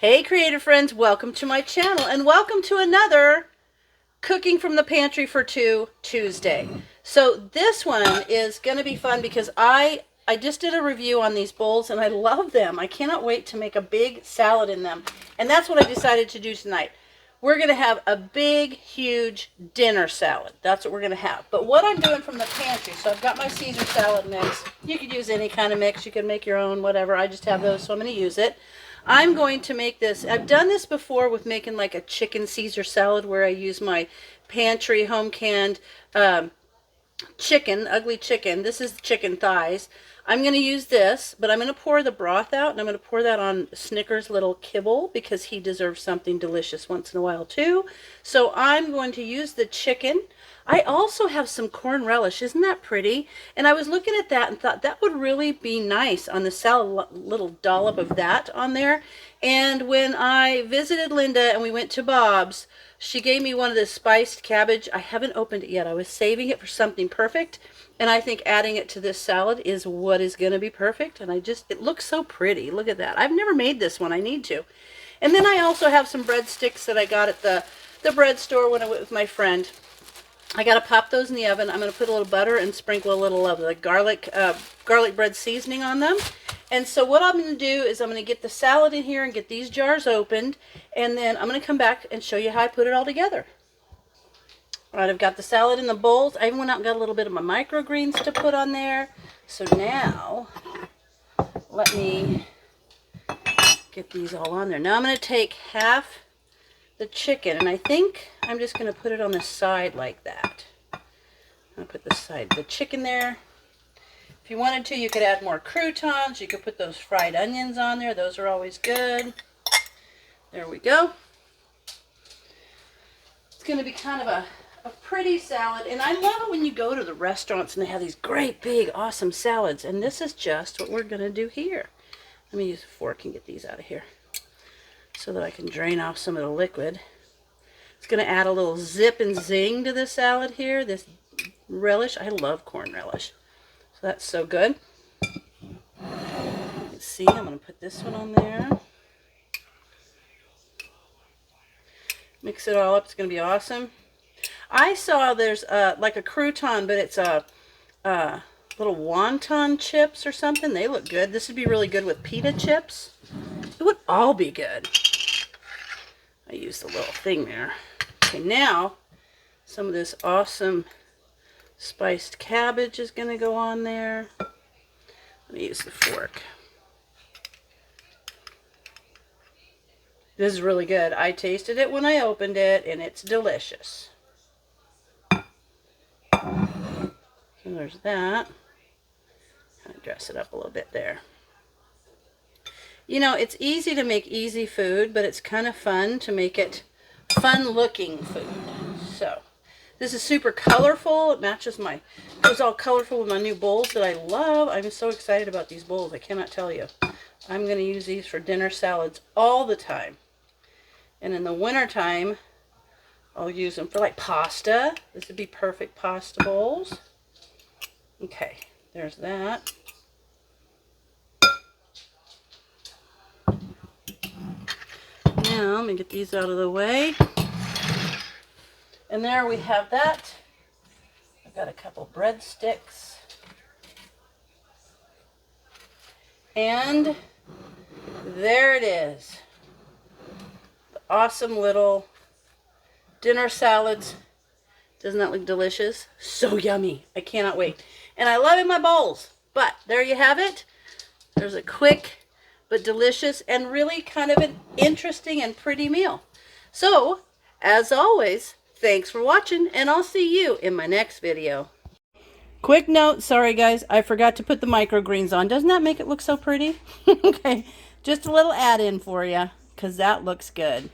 Hey creative friends, welcome to my channel and welcome to another Cooking from the Pantry for Two Tuesday. So this one is going to be fun because I just did a review on these bowls and I love them. I cannot wait to make a big salad in them. And that's what I decided to do tonight. We're going to have a big, huge dinner salad. That's what we're going to have. But what I'm doing from the pantry, so I've got my Caesar salad mix. You could use any kind of mix. You can make your own, whatever. I just have those, so I'm going to use it. I'm going to make this. I've done this before with making like a chicken Caesar salad where I use my pantry home canned chicken, ugly chicken. This is chicken thighs. I'm going to use this, but I'm going to pour the broth out, and I'm going to pour that on Snickers' little kibble because he deserves something delicious once in a while too. So I'm going to use the chicken. I also have some corn relish. Isn't that pretty? And I was looking at that and thought that would really be nice on the salad, little dollop of that on there. And when I visited Linda and we went to Bob's, she gave me one of the spiced cabbage. I haven't opened it yet. I was saving it for something perfect. And I think adding it to this salad is what is going to be perfect. And it looks so pretty. Look at that. I've never made this one. I need to. And then I also have some breadsticks that I got at the bread store when I went with my friend. I got to pop those in the oven. I'm going to put a little butter and sprinkle a little of the garlic bread seasoning on them. And so what I'm going to do is I'm going to get the salad in here and get these jars opened. And then I'm going to come back and show you how I put it all together. All right, I've got the salad in the bowls. I even went out and got a little bit of my microgreens to put on there. So now, let me get these all on there. Now I'm going to take half the chicken, and I think I'm just going to put it on the side like that. I'll put the chicken there. If you wanted to, you could add more croutons. You could put those fried onions on there. Those are always good. There we go. It's going to be kind of a pretty salad, and I love it when you go to the restaurants and they have these great big awesome salads, and this is just what we're going to do here. Let me use a fork and get these out of here so that I can drain off some of the liquid. It's going to add a little zip and zing to the salad here. This relish, I love corn relish, so that's so good. Let's see, I'm going to put this one on there. Mix it all up. It's going to be awesome. I saw there's like a crouton, but it's a little wonton chips or something. They look good. This would be really good with pita chips. It would all be good. I used the little thing there. Okay, now some of this awesome spiced cabbage is going to go on there. Let me use the fork. This is really good. I tasted it when I opened it, and it's delicious. So there's that. Kind of dress it up a little bit there. You know, it's easy to make easy food, but it's kind of fun to make it fun-looking food. So, this is super colorful. It matches it goes all colorful with my new bowls that I love. I'm so excited about these bowls. I cannot tell you. I'm going to use these for dinner salads all the time. And in the wintertime, I'll use them for like pasta. This would be perfect pasta bowls. Okay, there's that. Now, let me get these out of the way. And there we have that. I've got a couple breadsticks. And there it is. The awesome little dinner salads. Doesn't that look delicious? So yummy. I cannot wait. And I love in my bowls. But there you have it. There's a quick but delicious and really kind of an interesting and pretty meal. So, as always, thanks for watching, and I'll see you in my next video. Quick note, sorry guys, I forgot to put the microgreens on. Doesn't that make it look so pretty? Okay, just a little add-in for you, because that looks good.